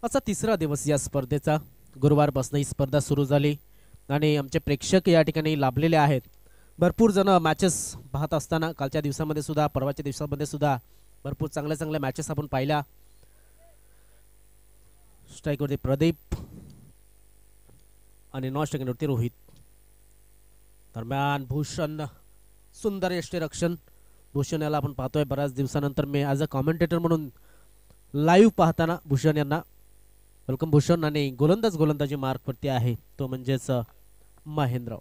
असा तिसरा दिवस या स्पर्धेचा. गुरुवारपासून ही स्पर्धा सुरू झाली आणि आमचे प्रेक्षक या ठिकाणी लाभलेले आहेत. भरपूर जण मॅचेस पाहत असताना कालच्या दिवसामध्ये सुद्धा परवाच्या दिवसामध्ये सुद्धा भरपूर चांगल्या चांगल्या मॅचेस आपण पाहिल्या. स्ट्राईकवरती प्रदीप आणि नॉन स्ट्राईकवरती रोहित. दरम्यान भूषण सुंदर यष्टीरक्षण. भूषण याला आपण पाहतोय बऱ्याच दिवसानंतर मी ॲज अ कॉमेंटेटर म्हणून लाईव्ह पाहताना भूषण यांना वेलकम भूषण. आणि गोलंदाजी मार्कवरती आहे तो म्हणजेच महेंद्र.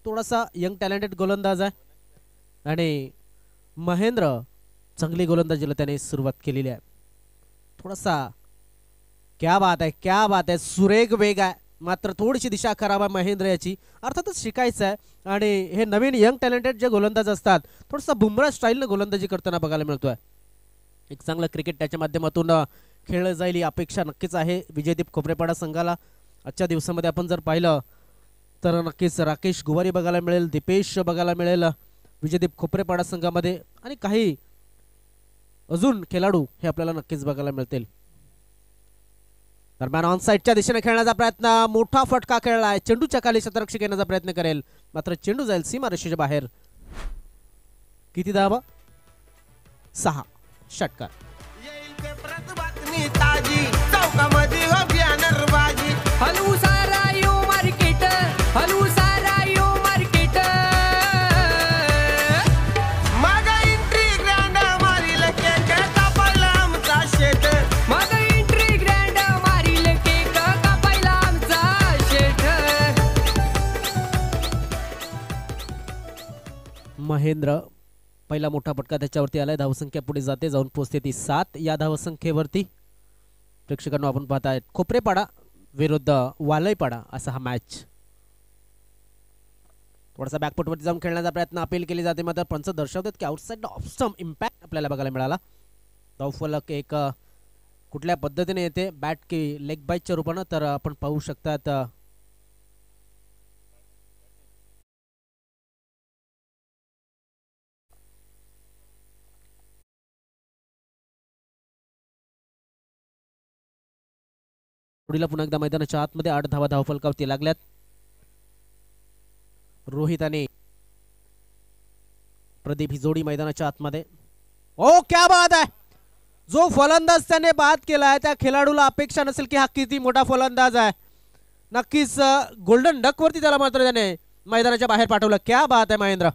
थोडासा यंग टॅलेंटेड गोलंदाज आहे आणि महेंद्र चांगली गोलंदाजीला त्याने सुरुवात केलेली आहे. थोडासा क्या बात आहे सुरेख वेग आहे. मात्र थोडीशी दिशा खराब आहे महेंद्र याची. अर्थातच शिकायचं आहे आणि हे नवीन यंग टॅलेंटेड जे गोलंदाज असतात थोडासा बुमरा स्टाईलनं गोलंदाजी करताना बघायला मिळतोय. एक चांगलं क्रिकेट त्याच्या माध्यमातून खेळलं जाईल ही अपेक्षा नक्कीच आहे विजयदीप खोपरेपाडा संघाला. आजच्या दिवसामध्ये आपण जर पाहिलं तर नक्कीच राकेश गुवारी बघायला मिळेल, दीपेश बघायला मिळेल विजयदीप खोपरेपाडा संघामध्ये आणि काही अजून खेळाडू हे आपल्याला नक्कीच बघायला मिळतील. दरम्यान ऑन साईडच्या दिशेने खेळण्याचा प्रयत्न, मोठा फटका खेळलाय. चेंडूच्या खाली शतरक्षक येण्याचा प्रयत्न करेल मात्र चेंडू जाईल सीमारेषेच्या बाहेर. किती धावा? 6. षटकार. महेंद्र पहिला मोठा फटका त्याच्यावरती आलाय. धावसंख्या पुढे जाते, जाऊन पोहोचते ती 7 या धावसंख्येवरती. प्रेक्षकांना आपण पाहतायत खोपरेपाडा विरुद्ध वालयपाडा असा हा मॅच. थोडासा बॅकफुटवरती जाऊन खेळण्याचा प्रयत्न अपील केली जाते मात्र पंच दर्शवतात की आउटसाइड ऑफ स्टंप इम्पॅक्ट आपल्याला बघायला मिळाला. धावफलक एक कुठल्या पद्धतीने येते बॅट की लेग बाईटच्या रूपानं तर आपण पाहू शकतात. पुढील पुन्हा एकदा मैदानाच्या आतमध्ये 8 धावा धावफलकावरती लागल्यात. रोहित आणि प्रदीप ही जोडी मैदानाच्या आतमध्ये. ओ क्या बात आहे. जो फलंदाज त्याने बाद केलाय त्या खेळाडूला अपेक्षा नसेल की हा किती मोठा फलंदाज आहे. नक्कीच गोल्डन डक वरती त्याला मात्र त्याने मैदानाच्या बाहेर पाठवलं. क्या बात आहे महेंद्र.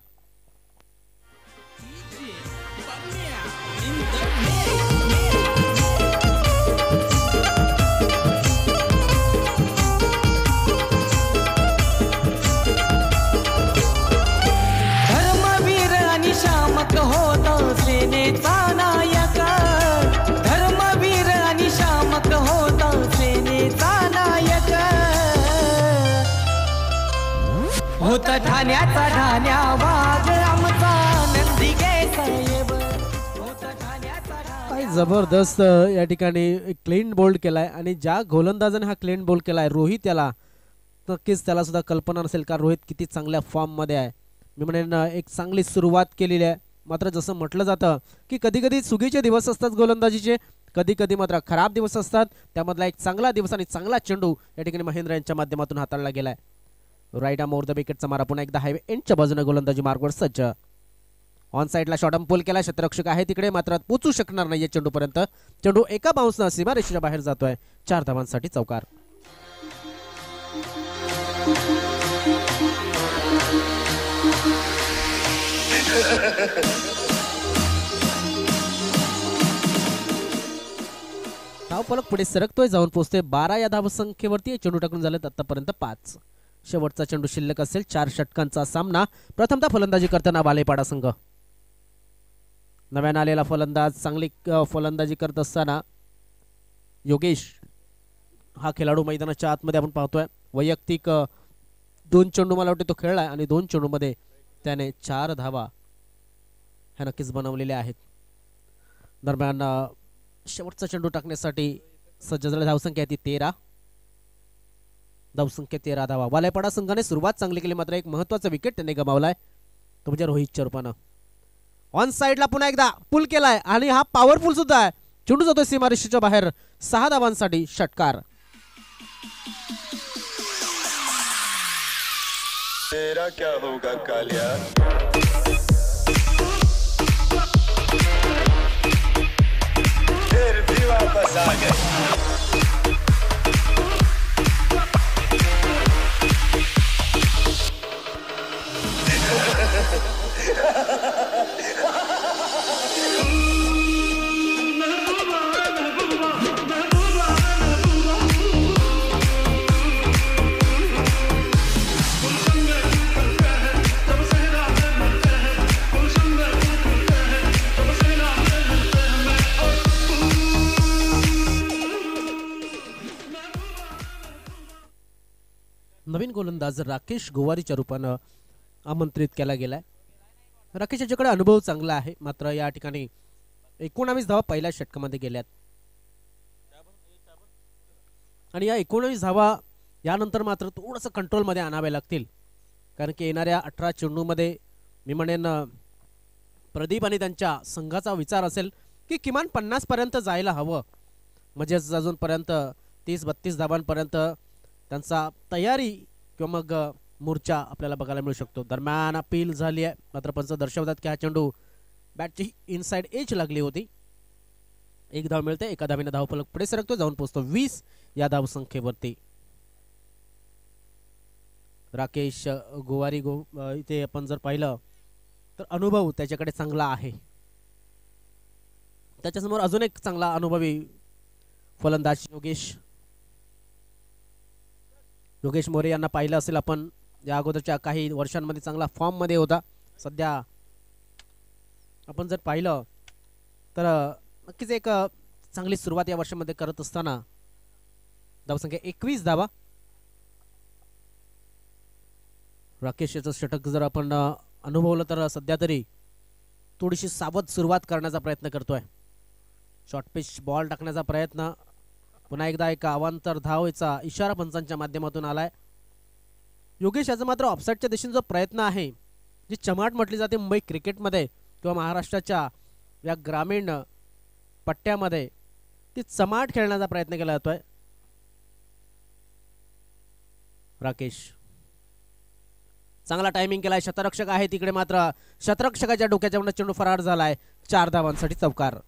ठाण्याचा ठाण्या वाघ आमचा नंदी काय जबरदस्त या ठिकाणी एक क्लीन बोल्ड केलाय आणि ज्या गोलंदाजाने हा क्लीन बोल्ड केलाय रोहित याला नक्कीच त्याला सुद्धा कल्पना नसेल का रोहित किती चांगल्या फॉर्म मध्ये आहे. मी म्हणेन एक चांगली सुरुवात केलेली आहे. मात्र जसं म्हटलं जातं की कधी कधी चुकीचे दिवस असतात गोलंदाजीचे, कधी कधी मात्र खराब दिवस असतात. त्यामधला एक चांगला दिवस आणि चांगला चेंडू या ठिकाणी महेंद्र यांच्या माध्यमातून हाताळला गेलाय. राईट आर्म ओव्हर द विकेटचा मारा पुन्हा एकदा हायवे एंडच्या बाजूने गोलंदाजी मार्गवर सज्ज. ऑन साईडला शॉर्ट पुल केला. क्षेत्ररक्षक आहे तिकडे मात्र पोचू शकणार नाहीये चेंडूपर्यंत. चेंडू एका बाउन्सनं सीमारेषेच्या बाहेर जातोय. 4 धावांसाठी चौकार. धावफलक पुढे सरकतोय, जाऊन पोहोचतोय 12 या धावसंख्येवरती. चेंडू टाकून झालेत आतापर्यंत 5. शेवटचा चेंडू शिल्लक असेल. 4 षटकांचा सामना. प्रथमतः फलंदाजी करताना वालेपाडा संघ. नव्यानं आलेला फलंदाज चांगली फलंदाजी करत असताना योगेश हा खेळाडू मैदानाच्या आतमध्ये आपण पाहतोय. वैयक्तिक 2 चेंडू मला वाटते तो खेळलाय आणि 2 चेंडूमध्ये त्याने 4 धावा ह्या नक्कीच बनवलेल्या आहेत. दरम्यान शेवटचा चेंडू टाकण्यासाठी सज्ज झालेली धावसंख्या ती 13. धावसंख्या 13 धावा. वालेपाडा संघाने सुरुवात चांगली केली मात्र एक महत्वाचा विकेट त्यांनी गमावलाय तो म्हणजे रोहितच्या रूपानं. ऑन साइडला पुन्हा एकदा पुल केलाय आणि हा पॉवरफुल सुद्धा आहे. चेंडू जातोय सीमारेषेच्या बाहेर 6 धावांसाठी षटकार. तेरा क्या होगा कालिया फिर भी वापस आ गए. नवीन गोलंदाज राकेश गोवारीच्या रूपानं आमंत्रित केला गेलाय. राकेश याच्याकडे अनुभव चांगला आहे, मात्र या ठिकाणी 19 धावा पहिल्या षटकामध्ये गेल्यात आणि या 19 धावा यानंतर मात्र थोडंसं कंट्रोलमध्ये आणावे लागतील, कारण की येणाऱ्या 18 चेंडूमध्ये मी म्हणेन प्रदीप आणि त्यांच्या संघाचा विचार असेल की किमान 50 पर्यंत जायला हवं, म्हणजे अजूनपर्यंत 30-32 धावांपर्यंत त्यांचा तयारी किंवा मग मोर्चा आपल्याला बघायला मिळू शकतो. दरम्यान अपील झाली आहे, मात्र पंच दर्शवतात की हा चेंडू बॅटची इनसाइड एज लागली होती. 1 धाव मिळते, एका धावेने धावफलक पुढे सरकतो, जाऊन पोहोचतो 20 या धावसंख्येवरती. राकेश गोवारी इथे आपण जर पाहिलं तर अनुभव त्याच्याकडे चांगला आहे. त्याच्यासमोर अजून एक चांगला अनुभवी फलंदाज योगेश मोरे यांना पाहिलं असेल आपण. या अगोदरच्या काही वर्षांमध्ये चांगला फॉर्म मध्ये होता. सध्या आपण जर पाहिलं तर नक्कीच एक चांगली सुरुवात या वर्षामध्ये करत असताना धावसंख्या 21 धावा. राकेश याचं षटक जर आपण अनुभवलं तर सध्या तरी थोडीशी सावध सुरुवात करण्याचा प्रयत्न करतोय. शॉर्ट पिच बॉल टाकण्याचा प्रयत्न, पुन्हा एकदा एक अवांतर धावेचा इशारा पंचांच्या माध्यमातून आलाय. योगेश याचा मात्र ऑफसाईडच्या दिशेने जो प्रयत्न आहे, जी चमाट म्हटली जाते मुंबई क्रिकेटमध्ये किंवा महाराष्ट्राच्या या ग्रामीण पट्ट्यामध्ये, ती चमाट खेळण्याचा प्रयत्न केला जातोय. राकेश चांगला टायमिंग केलाय, शतरक्षक आहे तिकडे, मात्र शतरक्षकाच्या डोक्याच्या चेंडू फरार झालाय. 4 धावांसाठी चौकार.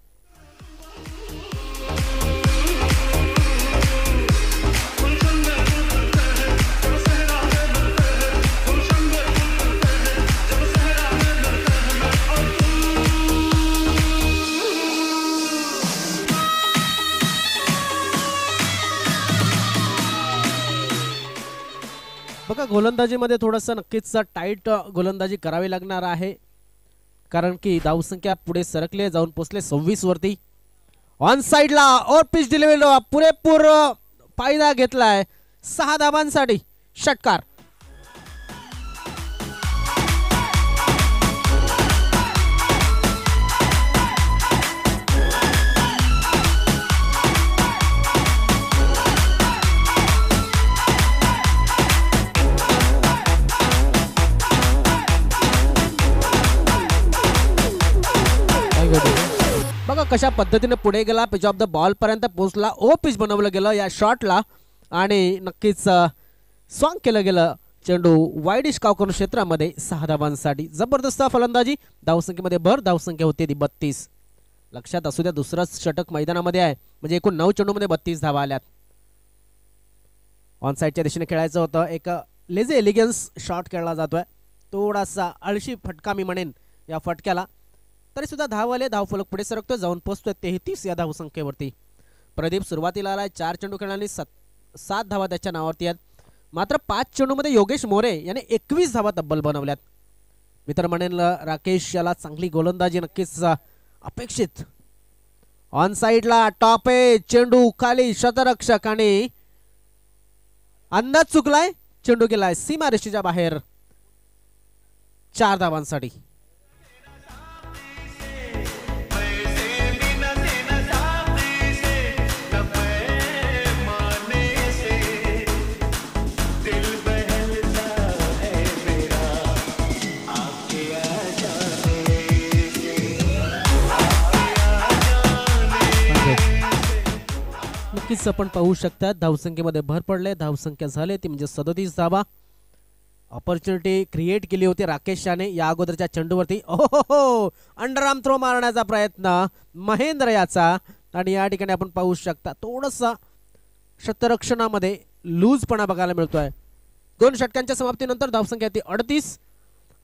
बघा, गोलंदाजीमध्ये थोडंसं नक्कीच टाईट गोलंदाजी करावी लागणार आहे, कारण की धावसंख्या पुढे सरकले, जाऊन पोहोचले 26 वरती. ऑन साइडला और पिच डिलिव्हरी पुरेपूर फायदा घेतलाय. 6 धावांसाठी षटकार. बघा कशा पद्धतीने पुढे गेला, पिच ऑफ द बॉल पर्यंत पोहोचला, ओ पिच बनवलं गेलं या शॉटला आणि नक्कीच स्वांग केलं गेलं. चेंडू वाईडिश कावकर्ण क्षेत्रामध्ये 6 धावांसाठी. जबरदस्त फलंदाजी. धावसंख्येमध्ये भर, धावसंख्या होती ती 32. लक्षात असू द्या, दुसरंच षटक मैदानामध्ये आहे, म्हणजे एकूण 9 चेंडूमध्ये 32 धावा आल्यात. ऑन साइडच्या दिशेने खेळायचं होतं. एक लेझी एलिगन्स शॉट खेळला जातोय, थोडासा आळशी फटका मी म्हणेन या फटक्याला, तरी सुद्धा धाव आले. धावफलक पुढे सरकतोय, जाऊन पोहोचतोय 33 या धावसंख्येवरती. प्रदीप सुरुवातीला आलाय, 4 चेंडू खेळल्याने 7 धावा त्याच्या नावावरती आहेत, मात्र 5 चेंडूमध्ये योगेश मोरे याने 21 धावा तब्बल बनवल्यात. मी तर म्हणेन राकेश याला चांगली गोलंदाजी नक्कीच अपेक्षित. ऑन साइडला टॉप आहे, चेंडू खाली, शतरक्षक आणि अंदाज चुकलाय, चेंडू गेलाय सीमारेषेच्या बाहेर. 4 धावांसाठी. नक्कीच आपण पाहू शकता धावसंख्येमध्ये भर पडले. धावसंख्या झाले ती म्हणजे 37 धावा. ऑपॉर्च्युनिटी क्रिएट केली होती राकेश शाने या अगोदरच्या चेंडूवरती. ओहो, अंडरआर्म थ्रो मारण्याचा प्रयत्न महेंद्र याचा आणि या ठिकाणी आपण पाहू शकता थोडंसं क्षेत्ररक्षणामध्ये लूजपणा बघायला मिळतोय. 2 षटकांच्या समाप्तीनंतर धावसंख्या ती 38.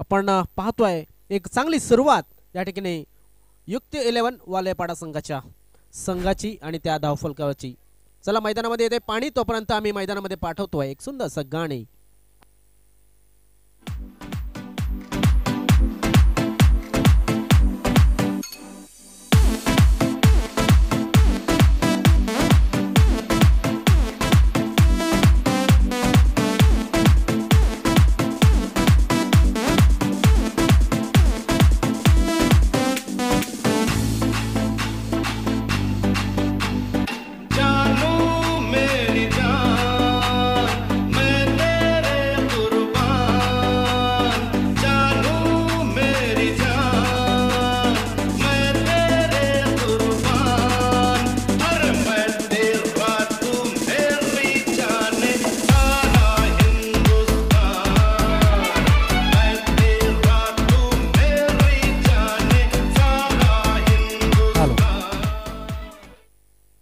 आपण पाहतोय एक चांगली सुरुवात या ठिकाणी युक्त 11 वालेपाडा संघाची आणि त्या धावफलकाची. चला मैदानामध्ये येते पाणी, तोपर्यंत आम्ही मैदानामध्ये पाठवतोय एक सुंदरसं गाणे.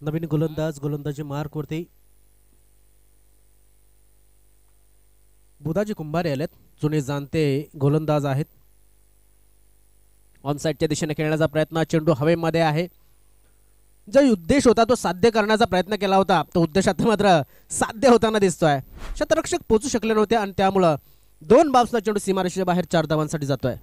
नवीन गोलंदाजी मार्कवरती बुधाजी कुंभारे आलेत. जुने जाणते गोलंदाज आहेत. ऑनसाइडच्या दिशेने खेळण्याचा प्रयत्न. चेंडू हवेमध्ये आहे. जो उद्देश होता तो साध्य करण्याचा प्रयत्न केला होता, तो उद्देश आता मात्र साध्य होताना दिसतोय. क्षेत्ररक्षक पोहोचू शकले नव्हते आणि त्यामुळं 2 बाउन्सला चेंडू सीमारेषेच्या बाहेर 4 धावांसाठी जातोय.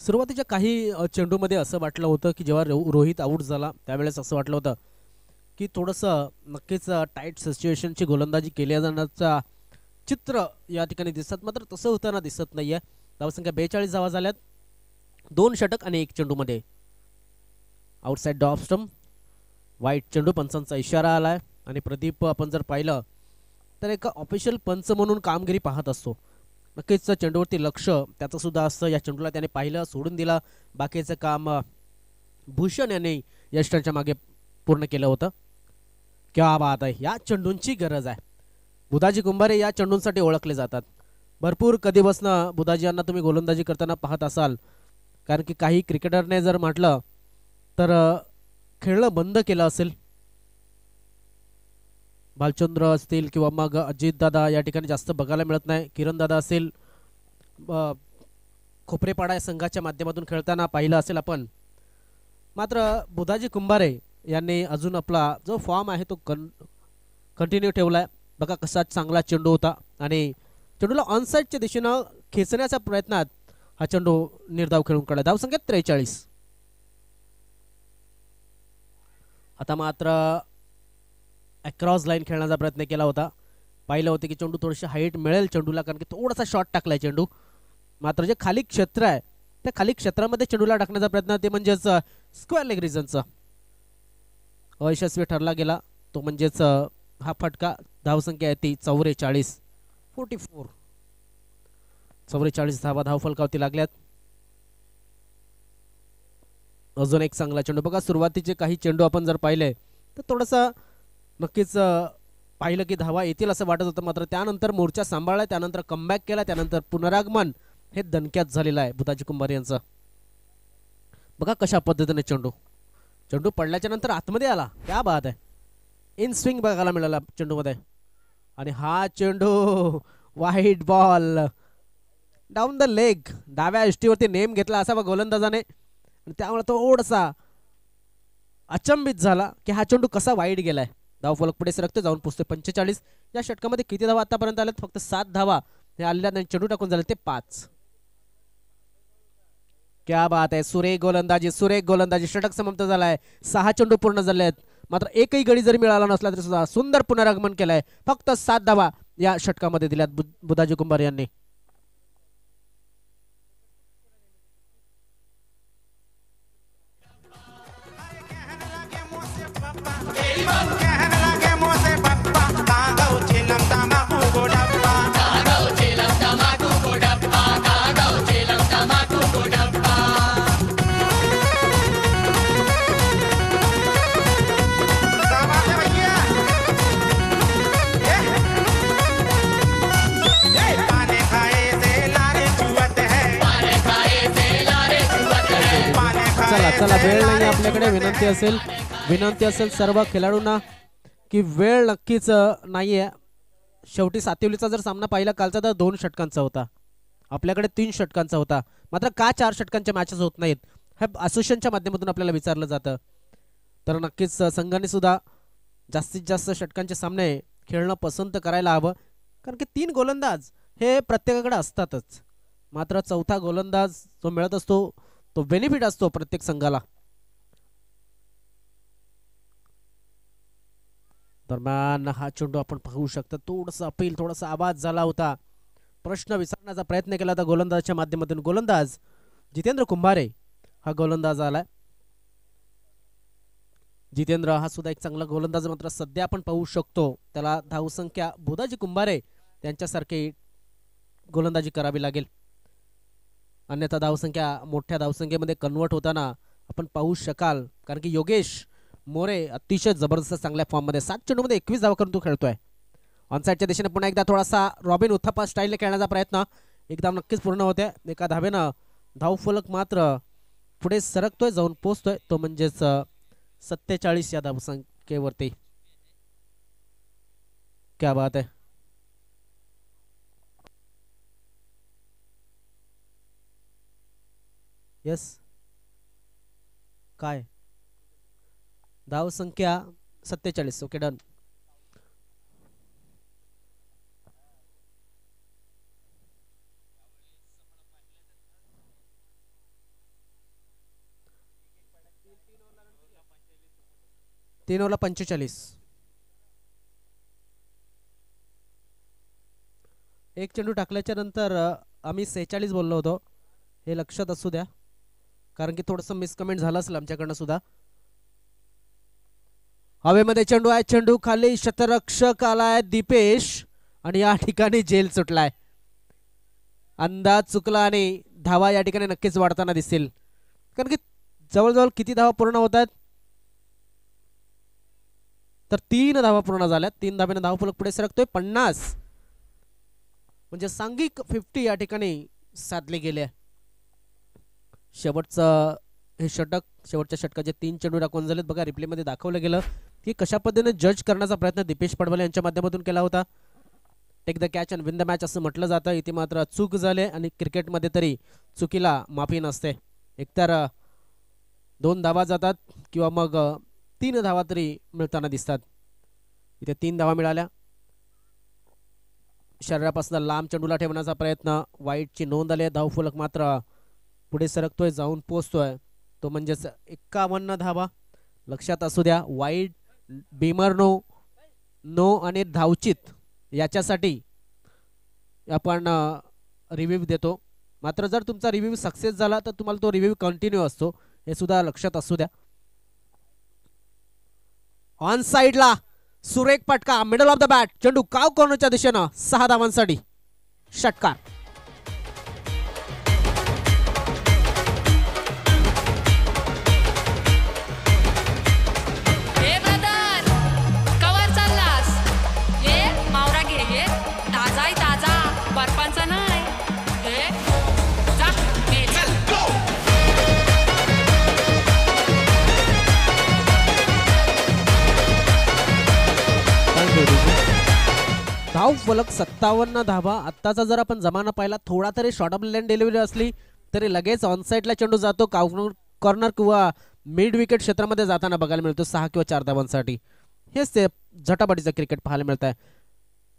सुरुवातीच्या काही चेंडूमध्ये असं वाटलं होतं की जेव्हा रोहित आऊट झाला त्यावेळेस असं वाटलं होतं की थोडंसं नक्कीच टाईट सिच्युएशनची गोलंदाजी केल्या जाण्याचा चित्र या ठिकाणी दिसत, मात्र तसं होताना दिसत नाहीये. धावसंख्या 42 धावा झाल्यात. 2 षटक आणि 1 चेंडूमध्ये. आउटसाइड ऑफ स्टंप, वाईट चेंडू, पंचांचा इशारा आलाय. आणि प्रदीप आपण जर पाहिलं तर एक ऑफिशियल पंच म्हणून कामगिरी पाहत असतो. नक्कीच चेंडूवरती लक्ष त्याचं सुद्धा असतं. या चेंडूला त्याने पाहिलं, सोडून दिलं. बाकीचं काम भूषण यांनी यष्टांच्या मागे पूर्ण केलं होतं. क्या बात आहे, या चेंडूंची गरज आहे. बुधाजी कुंभारे या चेंडूंसाठी ओळखले जातात. भरपूर कधीपासनं बुधाजी यांना तुम्ही गोलंदाजी करताना पाहत असाल, कारण की काही क्रिकेटरने जर म्हटलं तर खेळणं बंद केलं असेल. भालचंद्र असतील किंवा मग अजितदादा या ठिकाणी जास्त बघायला मिळत नाही. किरणदादा असेल, खोपरेपाडा या संघाच्या माध्यमातून खेळताना पाहिलं असेल आपण. मात्र बुधाजी कुंभारे यांनी अजून आपला जो फॉर्म आहे तो कंटिन्यू ठेवलाय. बघा कसा चांगला चेंडू होता आणि चेंडूला ऑनसाइडच्या दिशेनं खेचण्याच्या प्रयत्नात हा चेंडू निर्धाव खेळून काढला. धावसंख्या 43. आता मात्र अक्रॉस लाईन खेळण्याचा प्रयत्न केला होता. पाहिलं होतं की चेंडू थोडीशी हाईट मिळेल चेंडूला, कारण की थोडासा शॉट टाकलाय चेंडू. मात्र जे खाली क्षेत्र आहे त्या खाली क्षेत्रामध्ये चेंडूला टाकण्याचा प्रयत्न ते म्हणजेच स्क्वेअर लेग रिजनचा अयशस्वी ठरला गेला. तो म्हणजेच हा फटका. धावसंख्या आहे ती 44. 44 धावा धावफलकावरती लागल्यात. अजून एक चांगला चेंडू. बघा सुरुवातीचे काही चेंडू आपण जर पाहिले तर थोडासा नक्कीच पाहिलं की धावा येतील असं वाटत होतं, मात्र त्यानंतर मोर्चा सांभाळला, त्यानंतर कमबॅक केला, त्यानंतर पुनरागमन हे दणक्यात झालेलं आहे बुधाजी कुंभारे यांचं. बघा कशा पद्धतीने चेंडू पडल्याच्या नंतर आतमध्ये आला. क्या बात आहे. इन स्विंग बघायला मिळाला चेंडूमध्ये. आणि हा चेंडू वाईट बॉल डाऊन द लेग, डाव्या यष्टीवरती नेम घेतला असा गोलंदाजाने. त्यामुळे तो थोडासा अचंबित झाला की हा चेंडू कसा वाईट गेलाय. धावफलक पुढे सरकते, जाऊन पोचते 45. या षटकामध्ये किती धावा आतापर्यंत आल्यात? फक्त 7 धावा. हे आलेल्या चेंडू टाकून झाले ते 5. क्या बात आहे. सुरेख गोलंदाजी. षटक समाप्त झालाय. 6 चेंडू पूर्ण झाले आहेत. मात्र एकही गडी जरी मिळाला नसला तरी सुद्धा सुंदर पुनरागमन केलंय. फक्त 7 धावा या षटकामध्ये दिल्यात बुधाजी कुंभार यांनी. चला चला वेळ नाही आपल्याकडे. विनंती असेल सर्व खेळाडूंना की वेळ नक्कीच नाहीये. शेवटी सातिवलीचा जर सामना पाहिला कालचा तर 2 षटकांचा होता, आपल्याकडे 3 षटकांचा होता. मात्र का 4 षटकांच्या मॅचेस होत नाहीत हे असोसिएशनच्या माध्यमातून आपल्याला विचारलं जातं. तर नक्कीच संघाने सुद्धा जास्तीत जास्त षटकांचे सामने खेळणं पसंत करायला हवं, कारण की 3 गोलंदाज हे प्रत्येकाकडे असतातच. मात्र चौथा गोलंदाज जो मिळत असतो तो बेनिफिट असतो प्रत्येक संघाला. दरम्यान हा चेंडू आपण पाहू शकता थोडासा अपील, थोडासा आवाज झाला होता. प्रश्न विचारण्याचा प्रयत्न केला होता गोलंदाजाच्या माध्यमातून. गोलंदाज जितेंद्र कुंभारे हा गोलंदाज आलाय. जितेंद्र हा सुद्धा एक चांगला गोलंदाज, मात्र सध्या आपण पाहू शकतो त्याला धावसंख्या बुधाजी कुंभारे त्यांच्यासारखी गोलंदाजी करावी लागेल, अन्यथा धावसंख्या मोठ्या धावसंख्येमध्ये कन्वर्ट होताना आपण पाहू शकाल. कारण की योगेश मोरे अतिशय जबरदस्त चांगल्या फॉर्म मध्ये 7 चेंडूमध्ये 21 धावा करून तो खेळतोय. ऑनसाईडच्या दिशेने पुन्हा एकदा थोडासा रॉबिन उथप्पा स्टाईलने खेळण्याचा प्रयत्न एकदा नक्कीच पूर्ण होते. एका धावेनं धावफलक मात्र पुढे सरकतोय, जाऊन पोहोचतोय, तो म्हणजेच 47 या धावसंख्येवरती. क्या बात आहे. यस काय धाव संख्या 47. Okay done. तीन ओव्हरला 45. एक चेंडू टाकल्याच्या नंतर आम्ही 46 बोललो होतो, हे लक्षात असू द्या, कारण की थोडंसं मिसकमेंट झालं असेल आमच्याकडनं सुद्धा. हवेमध्ये चेंडू आहे, चेंडू खाली, शतरक्षक आलाय दीपेश आणि या ठिकाणी जेल सुटलाय. अंदाज चुकला आणि धावा या ठिकाणी नक्कीच वाढताना दिसतील, कारण की जवळजवळ किती धावा पूर्ण होत आहेत तर 3 धावा पूर्ण झाल्यात. 3 धावेने धावफलक पुढे सरकतोय. 50 म्हणजे सांघिक 50 या ठिकाणी साधले गेले. शेवटचं हे षटक, शेवटच्या षटकाचे 3 चेंडू टाकून झालेत. बघा रिप्ले मध्ये दाखवलं गेलं की कशा पद्धतीने जज करण्याचा प्रयत्न दीपेश पडवले यांच्या माध्यमातून केला होता. Take the catch and win the match असं म्हटलं जातं. इथे मात्र चूक झाले आणि क्रिकेटमध्ये तरी चुकीला माफी नसते. एकतर 2 धावा जातात किंवा मग 3 धावा तरी मिळताना दिसतात. इथे 3 धावा मिळाल्या. शरीरापासून लांब चेंडूला ठेवण्याचा प्रयत्न, वाईटची नोंद आली. धावफलक मात्र पुढे सरकतोय, जाऊन पोहोचतोय, तो म्हणजेच 51 धावा. लक्षात असू द्या, वाईट, बीमर नो आणि धावचित याच्यासाठी आपण रिव्ह्यू देतो. मात्र जर तुमचा रिव्ह्यू सक्सेस झाला तर तुम्हाला तो रिव्ह्यू कंटिन्यू असतो, हे सुद्धा लक्षात असू द्या. ऑन साइडला सुरेख पटका, मिडल ऑफ द बॅट, चेंडू काव कॉर्नरच्या दिशेनं 6 धावांसाठी षटकार. धाव फलक 57 धावा. आत्ताचा जर आपण जमाना पाहिला, थोडा तरी शॉर्ट ऑफ लेन डिलिव्हरी असली तरी लगेच ऑनसाईडला चेंडू जातो, कॉर्नर किंवा मिड विकेट क्षेत्रामध्ये जाताना बघायला मिळतो 6 किंवा 4 धावांसाठी. हेच ते झटापटीचं क्रिकेट पाहायला मिळत आहे.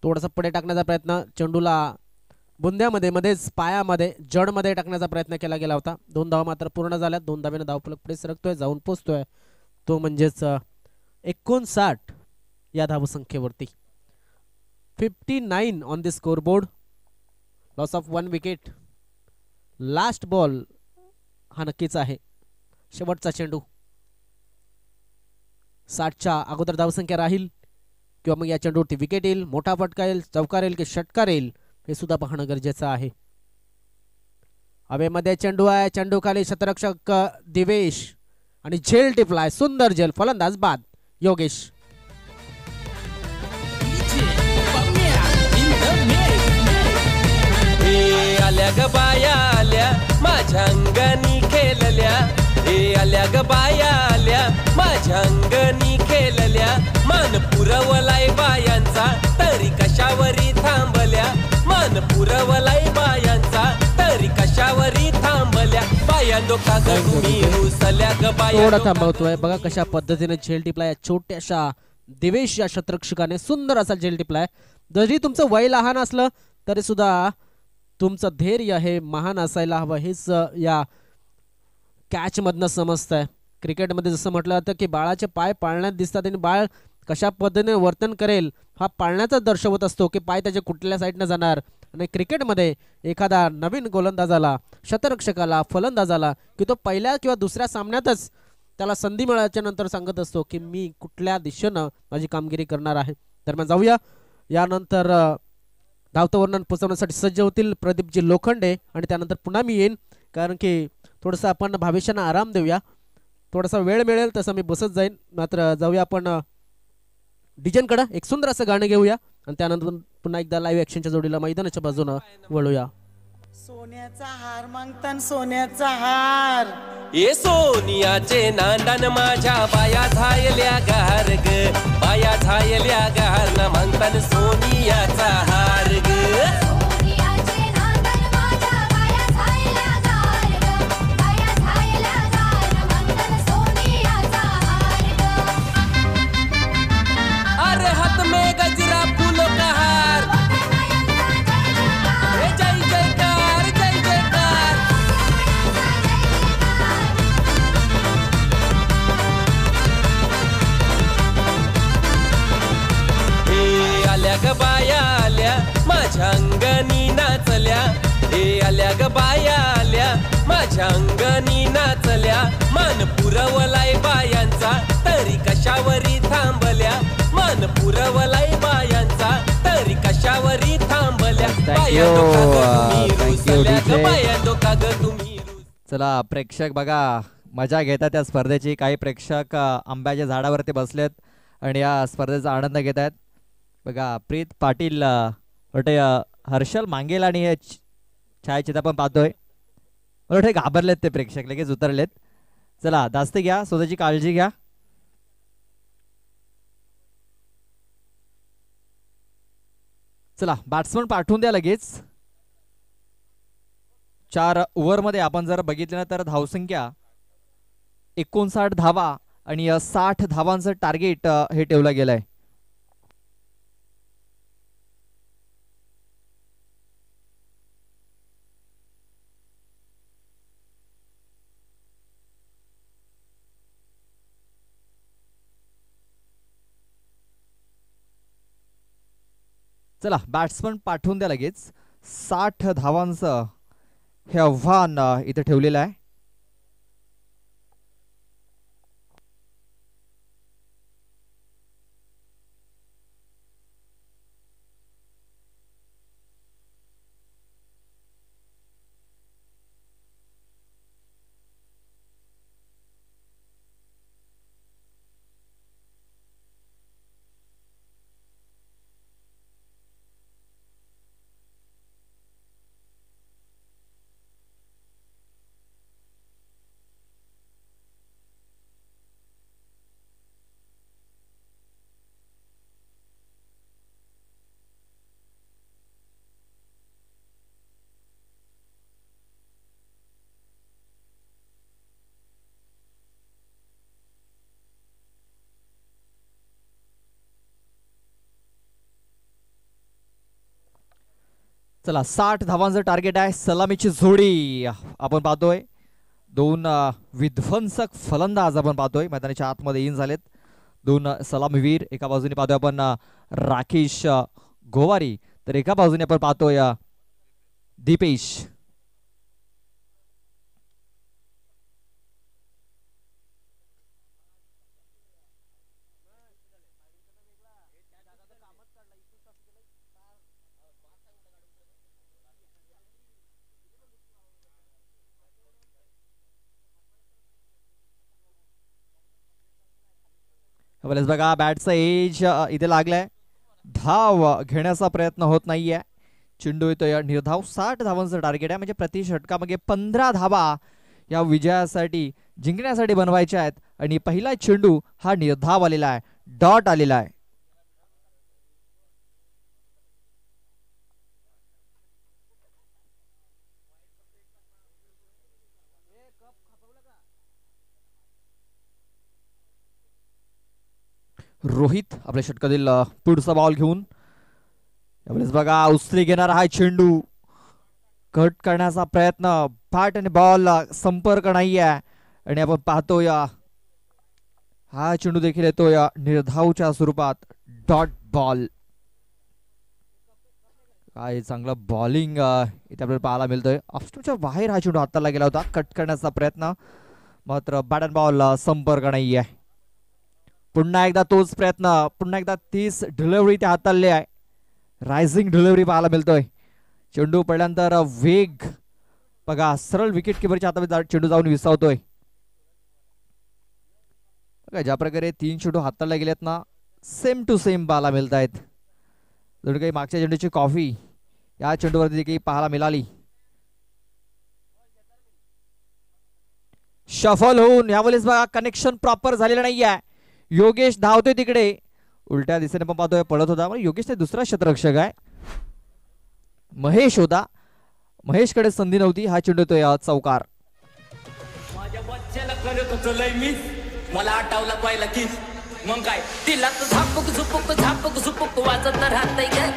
थोडासा पुढे टाकण्याचा प्रयत्न, चेंडूला बुंद्यामध्ये मध्येच पायामध्ये जडमध्ये टाकण्याचा प्रयत्न केला गेला होता. 2 धावा मात्र पूर्ण झाल्या. 2 धावेने धावफलक पुढे सरकतोय, जाऊन पोचतोय, तो म्हणजेच 59 या धावसंख्येवरती. 59 on the scoreboard. Loss of 1 wicket. Last ball हा नक्कीच आहे, शेवटचा चेंडू. 60च्या अगोदर धावसंख्या राहील किंवा मग या चेंडूवरती विकेट येईल, मोठा फटका येईल, चौकार येईल की षटकार येईल हे सुद्धा पाहणं गरजेचं आहे. हवेमध्ये चेंडू आहे, चेंडू खाली शतरक्षक दिवेश आणि झेल टिपलाय, सुंदर झेल. फलंदाज बाद योगेश. आल्या ग बाया आल्या माझ्या अंगणी खेळल्या, हे आल्या ग बाया आल्या माझ्या अंगणी खेळल्या. मान पुरवलाय बायांचा तरी कशावरी थांबल्या, मान पुरवलाय बायांचा तरी कशावरी थांबल्या. बायांनो का ग तुम्ही रुसल्या ग बाया. थोडा थांबवतोय बघा कशा पद्धतीने झेल टिपलाय छोट्याशा दिवेश या शतरक्षकाने. सुंदर असा झेल टिपलाय. जरी तुमचं वय लहान असलं तरी सुद्धा तुमचं धैर्य हे महान असायला हवं, हेच या कॅच मधनं समजतंय. क्रिकेटमध्ये जसं म्हटलं जातं की बाळाचे पाय पाळण्यात दिसतात आणि बाळ कशा पद्धतीने वर्तन करेल हा पाळण्याचा दर्शवत असतो की पाय त्याच्या कुठल्या साईडनं जाणार. आणि क्रिकेटमध्ये एखादा नवीन गोलंदाजाला, शतरक्षकाला, फलंदाजाला की तो पहिल्या किंवा दुसऱ्या सामन्यातच त्याला संधी मिळाल्याच्या नंतर सांगत असतो की मी कुठल्या दिशेनं माझी कामगिरी करणार आहे. दरम्यान जाऊया, यानंतर धावतं वर्णन पोचवण्यासाठी सज्ज होतील प्रदीपजी लोखंडे आणि त्यानंतर पुन्हा मी येईन, कारण की थोडंसं आपण भावेशांना आराम देऊया. थोडासा वेळ मिळेल तसं मी बसत जाईन. मात्र जाऊया आपण डिजनकडं, एक सुंदर असं गाणं घेऊया आणि त्यानंतर पुन्हा एकदा लाईव्ह ॲक्शनच्या जोडीला मैदानाच्या बाजूनं वळूया. सोन्याचा हार मागतान सोन्याचा हार, ए सोनियाचे नांदन माझ्या बाया झायल्या गार ग, बाया झायल्या गार न मागतान सोनियाचा हार ग. अरे हाथ में गजरा फूलों का हार, जय जयकार जय जयकार. हे आल्या ग बाया आल्या माझ्या अंगणी नाचल्या, हे आल्या ग बाया आल्या माझ्या अंगणी नाचल्या. मान पुरवलाय बायांचा तरी कशावरी थांबल्या, मान पुरवलाय बायांचा तरी कशावरी थांबल्या. बाया डोका ग तुम्ही. चला प्रेक्षक बघा मजा घेतात त्या स्पर्धेची. काही प्रेक्षक आंब्याच्या झाडावरती बसलेत आणि या स्पर्धेचा आनंद घेत आहेत. बघा प्रीत पाटील, वाटते हर्षल मांगेल आणि हे छायाचित्र पण पाहतोय. मला वाटते घाबरलेत ते प्रेक्षक, लगेच उतरलेत. चला दास्ती घ्या, स्वतःची काळजी घ्या. चला बॅट्समन पाठवून द्या लगेच. 4 ओव्हरमध्ये आपण जर बघितलं ना तर धावसंख्या 59 धावा आणि 60 धावांचं टार्गेट हे ठेवलं गेलंय. चला बॅट्समन पाठवून द्या लगेच. 60 धावांचं हे आव्हान इथे ठेवलेलं आहे. चला 60 धावांचं टार्गेट आहे. सलामीची जोडी आपण पाहतोय. 2 विध्वंसक फलंदाज आपण पाहतोय मैदानाच्या आतमध्ये इन झालेत. 2 सलामीवीर. एका बाजूने पाहतोय आपण राकेश गोवारी, तर एका बाजूने आपण पाहतोय दीपेश. बघा बॅटचा एज इथे लागलाय. धाव घेण्याचा प्रयत्न होत नाहीये. चेंडू येतोय निर्धाव. 60 धावांचं टार्गेट आहे, म्हणजे प्रति षटकामागे 15 धावा या विजयासाठी जिंकण्यासाठी बनवायच्या आहेत. आणि पहिला चेंडू हा निर्धाव आलेला आहे, डॉट आलेला आहे. रोहित आपल्या षटकातील पुढचा बॉल घेऊन यावेळेस बघा उचली घेणार हा चेंडू. कट करण्याचा प्रयत्न, बॅट आणि बॉल संपर्क नाहीये. आणि आपण पाहतोय हा चेंडू देखील येतोय निर्धावच्या स्वरूपात, डॉट बॉल. काय चांगलं बॉलिंग इथे आपल्याला पाहायला मिळतोय. ऑफस्टमच्या बाहेर हा चेंडू हाताला गेला होता. कट करण्याचा प्रयत्न, मात्र बॅट आणि बॉल संपर्क नाहीये. पुन्हा एकदा तोच प्रयत्न, पुन्हा एकदा 30 डिलिव्हरी त्या हाताळली आहे. रायझिंग डिलिव्हरी पाहायला मिळतोय. चेंडू पडल्यानंतर वेग बघा, सरळ विकेट किपरच्या हातामध्ये चेंडू जाऊन विसावतोय. बघा ज्या प्रकारे 3 चेंडू हाताळले गेलेत ना, सेम टू सेम पाहायला मिळत आहेत. जणू काही मागच्या चेंडूची कॉफी या चेंडूवरती देखील पाहायला मिळाली. शफल होऊन यावेळेस बघा कनेक्शन प्रॉपर झालेलं नाहीये. योगेश धावतोय तिकडे, उलट्या दिशेने पण पाहतोय, पळत होता. योगेश ते दुसरा क्षेत्ररक्षक आहे. महेश होता, महेशकडे संधी नव्हती. हा चेंडू येतोय चौकार. माझ्या बच्च्याला करत होतो लय मिस, मला आठवला पहिला किस. मग काय तिला तर झापक झुपक झापक झुपक वाजत राहतय काय.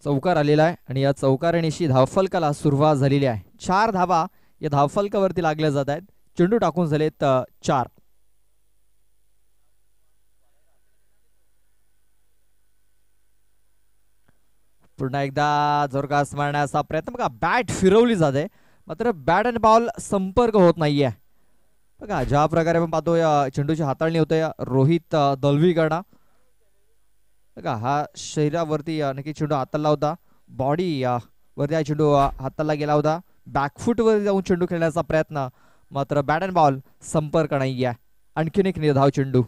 चौकार आलेला आहे आणि या चौकारणीशी धावफलकाला सुरुवात झालेली आहे. 4 धावा या धावफलकावरती लागल्या जात आहेत. चेंडू टाकून झालेत 4. पुन्हा एकदा जोरदार मारण्याचा प्रयत्न. बघा बॅट फिरवली जाते, मात्र बॅट आणि बॉल संपर्क होत नाहीये. बघा ज्या प्रकारे आपण पाहतोय चेंडूची हाताळणी होते रोहित दलवीकडनं. बघा हा शरीरावरती नक्की चेंडू हाताळला होता. बॉडी वरती हा चेंडू हाताळला गेला होता. बॅकफूट वर जाऊन चेंडू खेळण्याचा प्रयत्न, मात्र बॅट अँड बॉल संपर्क नाहीये. आणखीन एक निर्धाव चेंडू.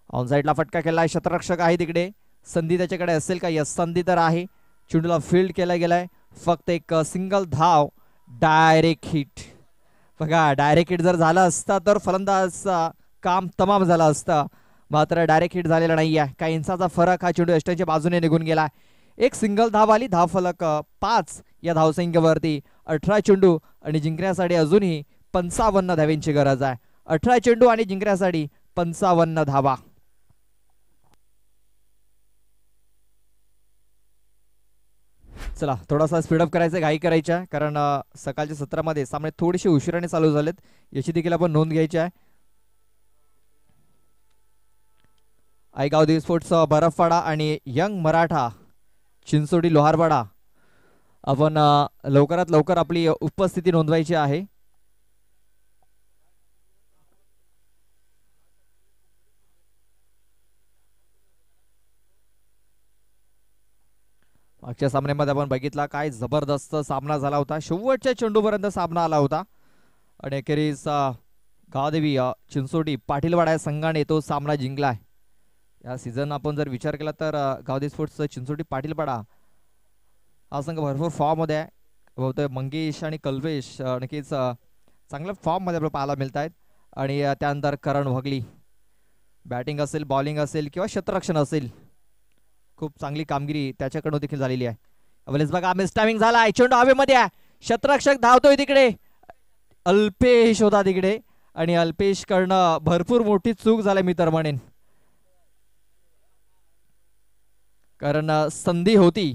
ऑन साइडला फटका केलाय. क्षेत्ररक्षक आहे तिकडे. संधी त्याच्याकडे असेल का? यस, संधी तर आहे. चेंडूला फील्ड केला गेलाय. फक्त एक सिंगल धाव, डायरेक्ट हिट. बघा डायरेक्ट हिट जर झाला असता तर फलंदाज काम तमाम झालं असतं, मात्र डायरेक्ट हिट झालेला नाहीये. काही इंचाचा फरक, हा चेंडू यष्टीच्या बाजूने निघून गेला. एक सिंगल धाव आली. धावफलक 5 या धावसंख्येवरती. 18 चेंडू आणि जिंकण्यासाठी अजूनही 55 धावांची गरज आहे. 18 चेंडू आणि जिंकण्यासाठी 55 धावा. चला थोडासा स्पीडअप करायचा, घाई करायच्या, कारण सकाळच्या सत्रामध्ये सामने थोडेसे उशिराने चालू झालेत, याची देखील आपण नोंद घ्यायची आहे. आयगाव देवी स्पोर्ट्स बरफवाडा आणि यंग मराठा चिंचोडी लोहारवाडा आपण लवकरात लवकर आपली उपस्थिती नोंदवायची आहे. मागच्या सामन्यामध्ये आपण बघितला काय जबरदस्त सामना झाला होता. शेवटच्या चेंडूपर्यंत सामना आला होता आणि अखेरीस गावदेवी चिंचोडी पाटीलवाडा या संघाने तो सामना जिंकला. या सीझन आपण जर विचार केला तर गावदेवी स्पोर्ट्स चिंचोडी पाटीलवाडा हा संघ भरपूर फॉर्म मध्ये आहे. बहुतेक मंगेश आणि कल्वेश नक्कीच चांगल्या फॉर्म मध्ये आपल्याला पाहायला मिळत आहेत. आणि त्यानंतर करण वगली, बॅटिंग असेल, बॉलिंग असेल किंवा क्षेत्ररक्षण असेल, खूप चांगली कामगिरी त्याच्याकडून देखील झालेली आहे. अवलेस बघा मिस टायमिंग झाला. चेंडू हवेमध्ये आहे. क्षेत्ररक्षक धावतोय तिकडे, अल्पेश होता तिकडे आणि अल्पेश कडनं भरपूर मोठी चूक झाली मी तर म्हणेन, कारण संधी होती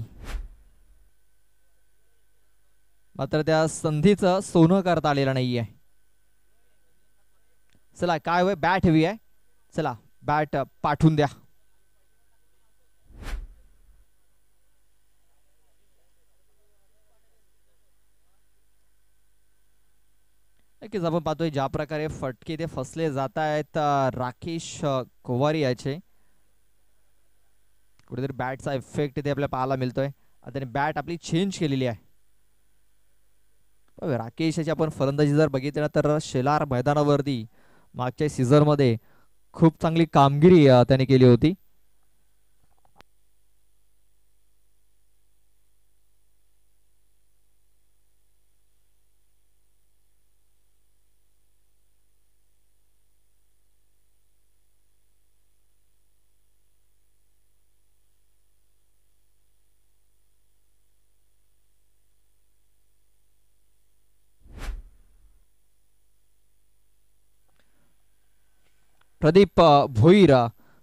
मात्र त्या संधीचं सोनं करता आलेलं नाहीये. चला काय होय, बॅट हवी आहे, चला बॅट पाठवून द्या. नक्कीच आपण पाहतोय ज्या प्रकारे फटके ते फसले जात आहेत राकेश कोवारी याचे, कुठेतरी बॅटचा इफेक्ट इथे आपल्याला पाहायला मिळतोय. त्याने बॅट आपली चेंज केलेली आहे. राकेश याची आपण फलंदाजी जर बघितली ना तर शेलार मैदानावरती मागच्या सीझन मध्ये खूप चांगली कामगिरी त्याने केली होती. प्रदीप भोईर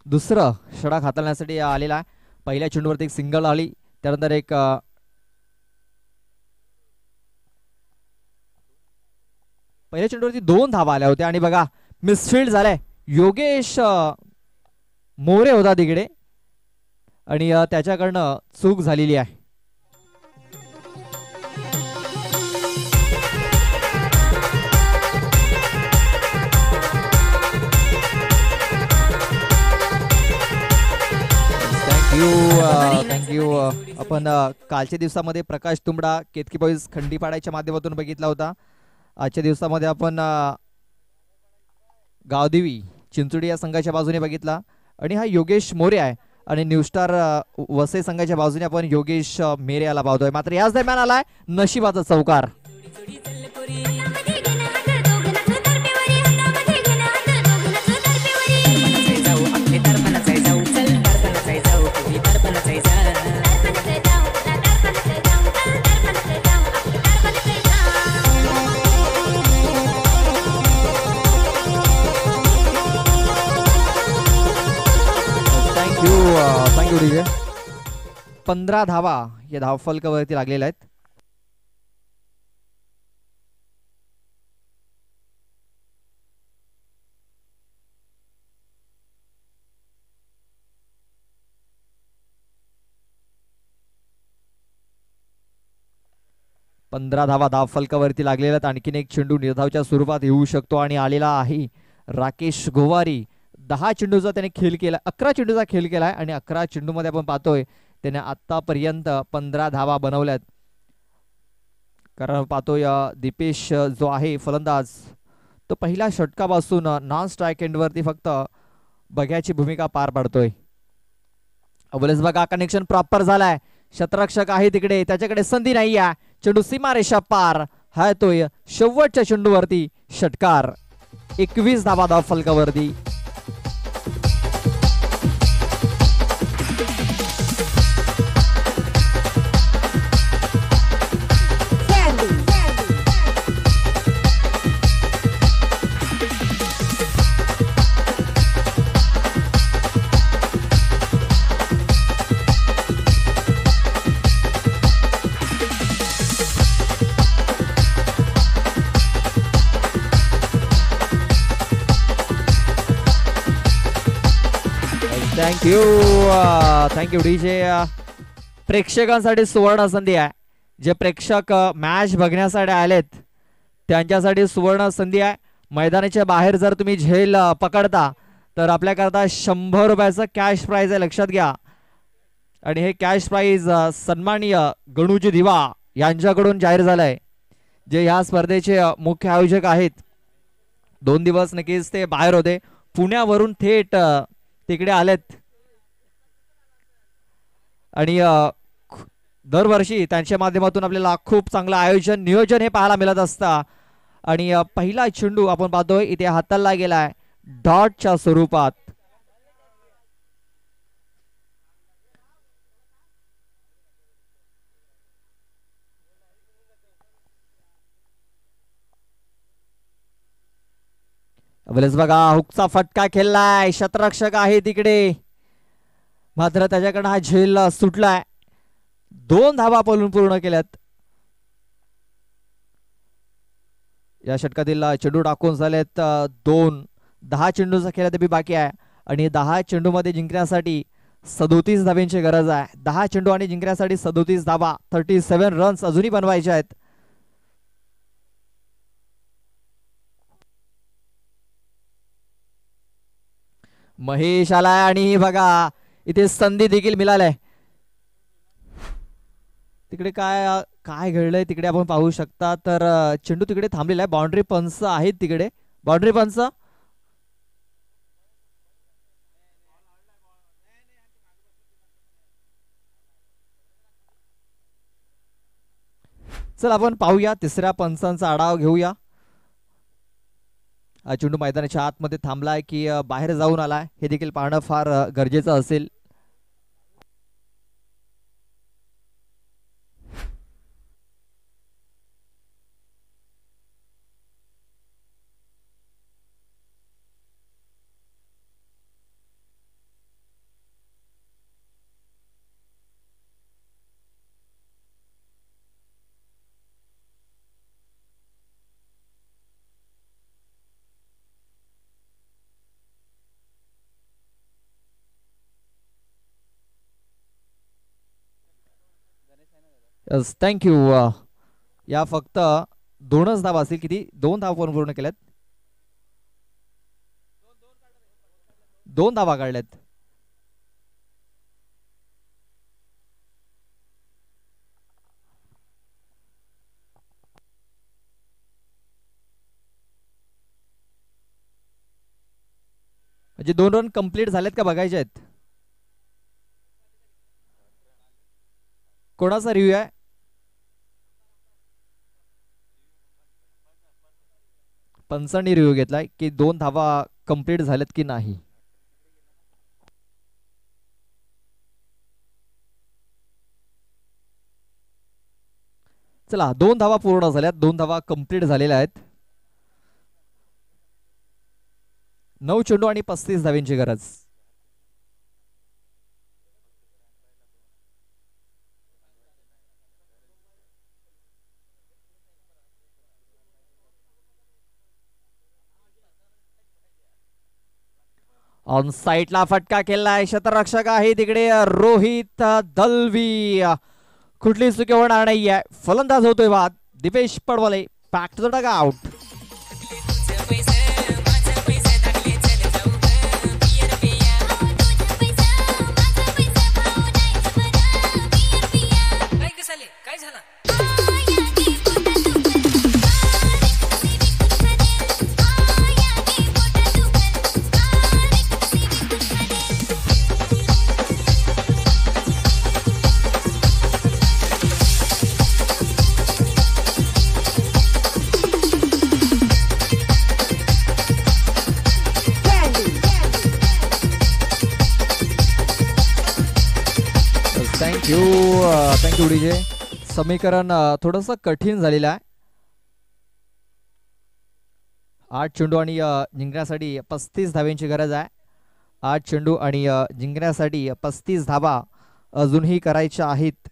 दुसरं षटक हाताळण्यासाठी आलेला आहे. पहिल्या चेंडूवरती एक सिंगल आली, त्यानंतर एक पहिल्या चेंडूवरती 2 धावा आल्या होत्या आणि बघा मिसफिल्ड झालाय. योगेश मोरे होता तिकडे आणि त्याच्याकडनं चूक झालेली आहे. थँक्यू. आपण कालच्या दिवसामध्ये प्रकाश तुंबडा केतकी बॉईज खंडीपाड्याच्या माध्यमातून बघितला होता. आजच्या दिवसामध्ये आपण गावदेवी चिंचोडी या संघाच्या बाजूने बघितला आणि हा योगेश मोरे आहे आणि न्यू स्टार वसई संघाच्या बाजूने आपण योगेश मेरे याला पाहतोय. मात्र याच दरम्यान आलाय नशिबाचा चौकार. Thank you DJ. 15 धावा या धावफलकावरती लागलेल्या आहेत. धावफलकावरती लागलेल्या आहेत. आणखीन एक चेंडू निर्धावच्या स्वरूपात येऊ शकतो आणि आलेला आहे राकेश गोवारी. 10 चेंडूचा त्याने खेळ केला, 11 चेंडूचा खेळ केलाय आणि 11 चेंडू मध्ये आपण पाहतोय त्याने आतापर्यंत 15 धावा बनवल्यात. कारण पाहतोय दीपेश जो आहे फलंदाज तो पहिल्या षटकापासून नॉन स्ट्राईक एंड वरती फक्त बघ्याची भूमिका पार पाडतोय. अबोलेस बघा कनेक्शन प्रॉपर झालाय. शतरक्षक आहे तिकडे, त्याच्याकडे संधी नाही आहे. चेंडू सीमारेषा पार हा तो शेवटच्या चेंडूवरती षटकार. 21 धावा धावफलकावरती. Thank you DJ. प्रेक्षकांसाठी सुवर्ण संधी आहे. जे प्रेक्षक मॅच बघण्यासाठी आलेत त्यांच्यासाठी सुवर्ण संधी आहे. मैदानाच्या बाहेर जर तुम्ही झेल पकडता तर आपल्याकरता 100 रुपयाचं कॅश प्राइज आहे, लक्षात घ्या. आणि हे कॅश प्राइज सन्माननीय गणूजी दिवा यांच्याकडून जाहीर झालंय, जे ह्या स्पर्धेचे मुख्य आयोजक आहेत. 2 दिवस नक्कीच ते बाहेर होते, पुण्यावरून थेट तिकडे आलेत आणि दरवर्षी त्यांच्या माध्यमातून आपल्याला खूप चांगलं आयोजन नियोजन हे पाहायला मिळत असतं. आणि पहिला चेंडू आपण पाहतोय इथे हाताळला गेलाय डॉटच्या स्वरूपात. वेळेस बघा हुकचा फटका खेळलाय, शतरक्षक आहे तिकडे, मात्र त्याच्याकडनं हा झेल सुटलाय. 2 धावा पळून पूर्ण केल्यात. या षटकातील चेंडू टाकून झालेत 2. 10 चेंडूचा खेळ तरी बाकी आहे आणि 10 चेंडू मध्ये जिंकण्यासाठी 37 धाव्यांची गरज आहे. 10 चेंडू आणि जिंकण्यासाठी 37 धावा, 37 रन्स अजूनही बनवायचे आहेत. महेश आलाय आणि बघा इथे संधी देखील मिळालाय. तिकडे काय काय घडलंय तिकडे आपण पाहू शकता. तर चेंडू तिकडे थांबलेला आहे. बाउंड्री पंच आहेत तिकडे. बाउंड्री पंच चल आपण पाहूया, तिसऱ्या पंचांचा आढावा घेऊया. चेंडू मैदानाच्या आतमध्ये थांबलाय की बाहेर जाऊन आलाय हे देखील पाहणं फार गरजेचं असेल. थँक्यू. या फक्त 2च धावा असतील. किती? 2 धावा पूर्ण केल्यात. 2 धावा काढल्यात. म्हणजे 2 रन कंप्लीट झालेत का बघायचे आहेत. कोणाचा रिव्ह्यू आहे? पंचांनी रिव्ह्यू घेतलाय की 2 धावा कंप्लीट झाल्यात की नाही. चला 2 धावा पूर्ण झाल्यात. 2 धावा कंप्लीट झालेल्या आहेत. 9 चेंडू आणि 35 धाव्यांची गरज. ऑन साइडला फटका केलाय. शतरक्षक आहे तिकडे रोहित दलवी. कुठली चुकी होणार नाहीये. फलंदाज होतोय बाद Dipesh Padwale. Back to the dugout. Thank you DJ. समीकरण थोडस कठीण झालेलं आहे. 8 चेंडू आणि जिंकण्यासाठी 35 धाव्यांची गरज आहे. 8 चेंडू आणि जिंकण्यासाठी 35 धावा अजूनही करायच्या आहेत.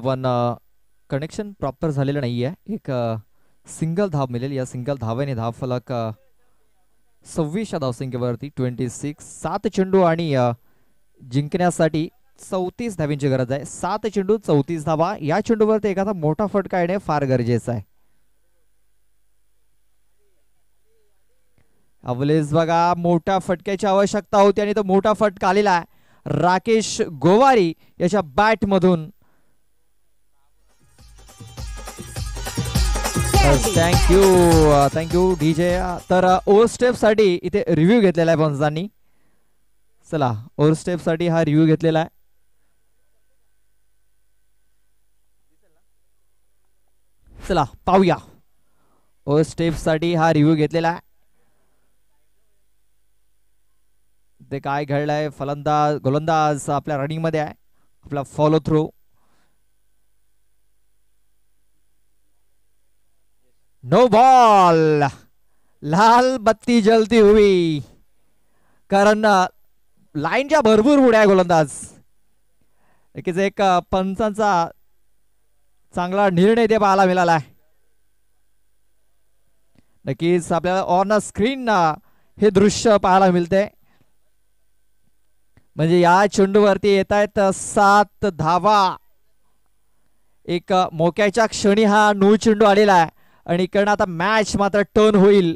पण कनेक्शन प्रॉपर झालेलं नाहीये. एक सिंगल धाव मिळेल. या सिंगल धावेने धाव फलक 26 धावसंख्येवरती 26. 7 चेंडू आणि जिंकण्यासाठी 34 धाव्यांची गरज आहे. 7 चेंडू 34 धावा. या चेंडूवरती एखादा मोठा फटका येणे फार गरजेचं आहे. अवलेस बघा मोठ्या फटक्याची आवश्यकता होती आणि तो मोठा फटका आलेला आहे. राकेश गोवारी याच्या बॅट मधून. Thank you DJ. तर ओव्हर स्टेप साठी इथे रिव्ह्यू घेतलेला आहे पंचांनी. चला ओव्हर स्टेप साठी हा रिव्ह्यू घेतलेला आहे. चला पाहूया. ओव्हर स्टेप साठी हा रिव्ह्यू घेतलेला आहे. ते काय घडलंय. फलंदाज गोलंदाज आपल्या रनिंग मध्ये आहे. आपला फॉलो थ्रू. No ball. लाल बत्ती जलती हुई. कारण लाईनच्या भरपूर उड्या गोलंदाज. एक पंचांचा चांगला निर्णय ते पाहायला मिळाला आहे. नक्कीच आपल्याला ऑन स्क्रीन हे दृश्य पाहायला मिळते. म्हणजे या चेंडूवरती येत आहेत 7 धावा. एक मोक्याच्या क्षणी हा नो चेंडू आलेला आहे आणि इकडनं आता मॅच मात्र टर्न होईल.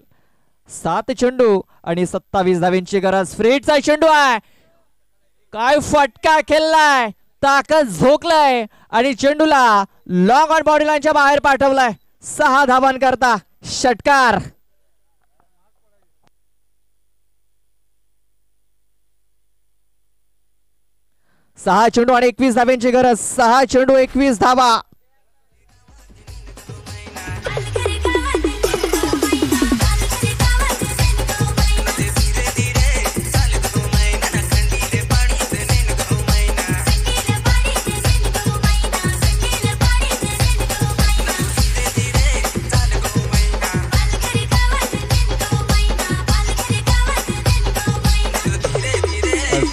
7 चेंडू आणि 27 धावांची गरज. फ्रेडचा चेंडू आहे. काय फटका खेळलाय. ताकद झोकलाय आणि चेंडूला लॉंग ऑन बॉडी लाईनच्या बाहेर पाठवलाय. 6 धावांकरता षटकार. सहा चेंडू आणि 21 धावांची गरज. 6 चेंडू 21 धावा.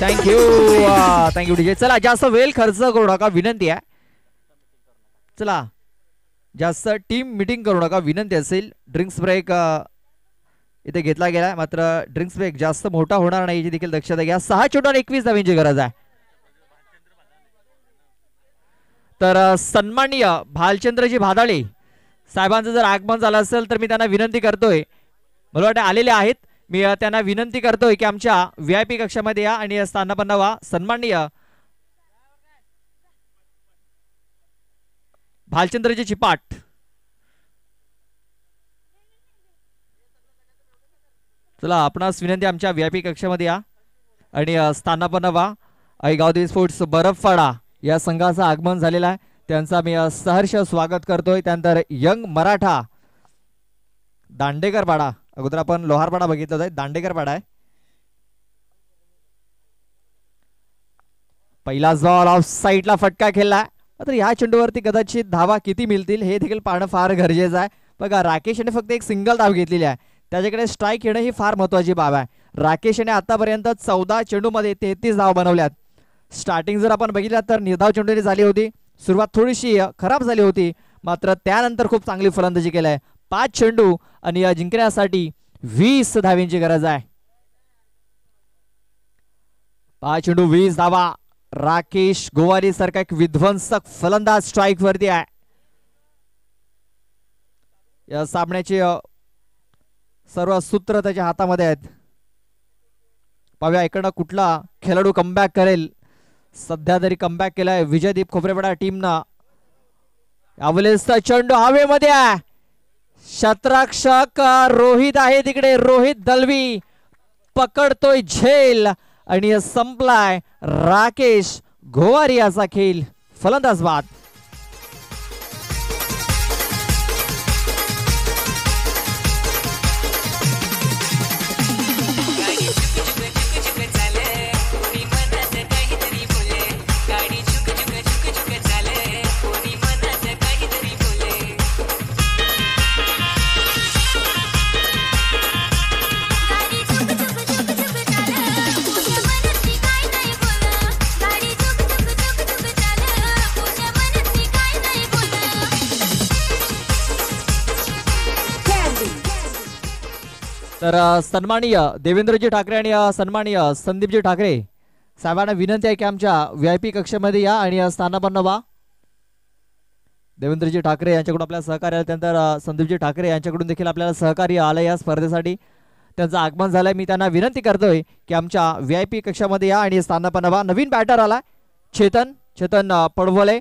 Thank you DJ. चला जास्त वेळ खर्च करू नका विनंती आहे. चला जास्त टीम मीटिंग करू नका विनंती असेल. ड्रिंक्स ब्रेक इथे घेतला गेला. मात्र ड्रिंक्स ब्रेक जास्त मोठा होणार नाही याची देखील दक्षता घ्या. 6 चेंडू आणि 21 धावांची गरज आहे. तर सन्माननीय भालचंद्रजी भादाळे साहेबांचं जर आगमन झालं असेल तर मी त्यांना विनंती करतोय. मला वाटतं आलेले आहेत. मी त्यांना विनंती करतोय की आमच्या VIP कक्षामध्ये या आणि स्थानापन्न व्हा. सन्माननीय भालचंद्रजी चिपाट. चला आपणास विनंती आमच्या VIP कक्षामध्ये या आणि स्थानापन्न व्हा. गावदेवी स्पोर्ट्स बरफवाडा या संघाचं आगमन झालेलं आहे. त्यांचा मी सहर्ष स्वागत करतोय. त्यानंतर यंग मराठा दांडेकर पाडा. अगोदर आपण लोहारपाडा बघितलं होतं. दांडेकर पाडा आहे. पहिला बॉल ऑफ साईडला फटका खेळला. मात्र या चेंडूवरती कदाचित धावा किती मिळतील हे देखील पाहणं फार गरजेचं आहे. बघा राकेश याने फक्त एक सिंगल धाव घेतलेली आहे. त्याच्याकडे स्ट्राईक येणं ही फार महत्वाची बाब आहे. राकेश याने आतापर्यंत 14 चेंडूमध्ये 33 धाव बनवल्यात. स्टार्टिंग जर आपण बघितलं तर निर्धाव चेंडूने झाली होती. सुरुवात थोडीशी खराब झाली होती. मात्र त्यानंतर खूप चांगली फलंदाजी केली. 5 चेंडू आणि जिंकण्यासाठी 20 धावांची गरज आहे. 5 चेंडू 20 धावा. राकेश गोवारी सारखा एक विध्वंसक फलंदाज स्ट्राईक वरती आहे. या सामन्याचे सर्व सूत्र त्याच्या हातामध्ये आहेत. पाहूया इकडनं कुठला खेळाडू कमबॅक करेल. सध्या तरी कमबॅक केलाय विजयदीप खोपरेपाडा टीमनं. यावेळेसचा चेंडू हवेमध्ये आहे. शतरक्षक रोहित आहे तिकडे. रोहित दलवी पकडतोय झेल आणि संपलाय राकेश गोवारी याचा खेळ. फलंदाज बाद. तर सन्माननीय देवेंद्रजी ठाकरे आणि सन्माननीय संदीपजी ठाकरे साहेबांना विनंती आहे की आमच्या VIP कक्षामध्ये या आणि स्थानापन्न व्हा. देवेंद्रजी ठाकरे यांच्याकडून आपल्याला सहकार्य आलं. त्यानंतर संदीपजी ठाकरे यांच्याकडून देखील आपल्याला सहकार्य आलं या स्पर्धेसाठी. त्यांचं आगमन झालंय. मी त्यांना विनंती करतोय की आमच्या VIP कक्षामध्ये या आणि स्थानापन्न व्हा. नवीन बॅटर आला चेतन पडवले.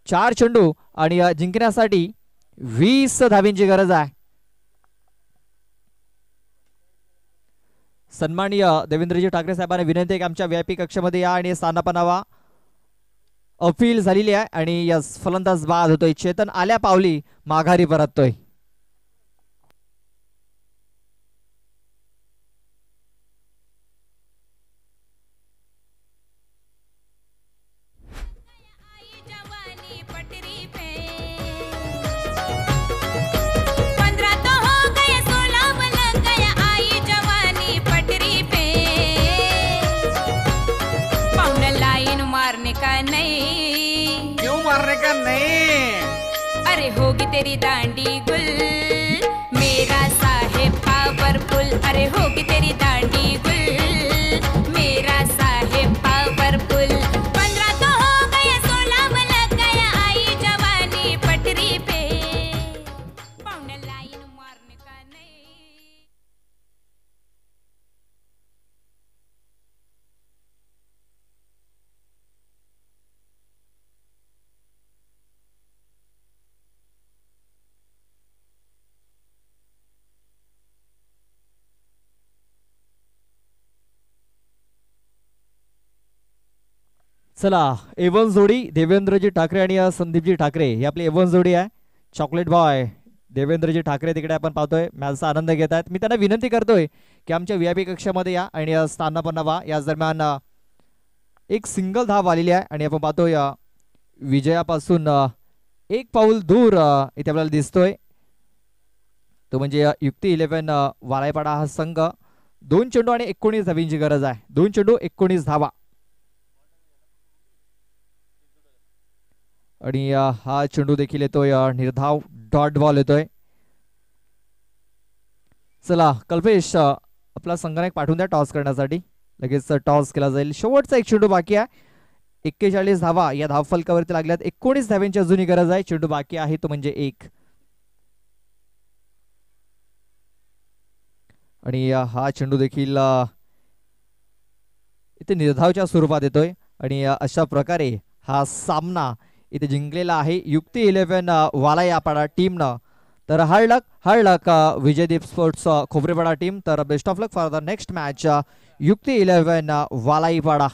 4 चेंडू आणि जिंकण्यासाठी 20 धावींची गरज आहे. सन्माननीय देवेंद्रजी ठाकरे साहेबांना विनंती आहे की आमच्या VIP कक्षामध्ये या आणि स्थानापनावा. अपील झालेली आहे आणि यस फलंदाज बाद होतोय. चेतन आल्या पावली माघारी परततोय. क्यों मारने का नहीं? अरे होगी तेरी दांडी गुल मेरा साहेब पावरफुल. अरे होगी तेरी दांडी गुल मेरा साहेब पावरफुल. 15 तो हो गए 16 में लग गया आई जवानी पटरी पे. पाउंड लाइन मारने का नहीं. चला एवन जोडी देवेंद्रजी ठाकरे आणि संदीपजी ठाकरे ही आपली एवन जोडी आहे. चॉकलेट बॉय देवेंद्रजी ठाकरे तिकडे आपण पाहतोय मॅचचा आनंद घेत आहेत. मी त्यांना विनंती करतोय की आमच्या VIP कक्षामध्ये या आणि स्थानापन्न व्हा. याच दरम्यान एक सिंगल धाव आलेली आहे आणि आपण पाहतोय विजयापासून एक पाऊल दूर इथे आपल्याला दिसतोय. तो म्हणजे युक्ती 11 वालायपाडा हा संघ. 2 चेंडू आणि 19 धावींची गरज आहे. 2 चेंडू 19 धावा. आणि हा चेंडू देखील येतोय निर्धाव डॉट बॉल येतोय. चला कल्पेश आपला संघनायक पाठवून द्या टॉस करण्यासाठी. लगेच टॉस केला जाईल. शेवटचा एक चेंडू बाकी आहे. 41 धावा या धाव फलकावरती लागल्यात. 19 धाव्यांची अजूनही गरज आहे. चेंडू बाकी आहे तो म्हणजे 1. आणि हा चेंडू देखील इथे निर्धावच्या स्वरूपात येतोय आणि अशा प्रकारे हा सामना इथे जिंकलेला आहे युक्ती 11 वालायापाडा टीमनं. तर हार्ड लक विजयदीप स्पोर्ट्स खोबरेपाडा टीम. तर best of luck for the next match युक्ती 11 वालाईपाडा.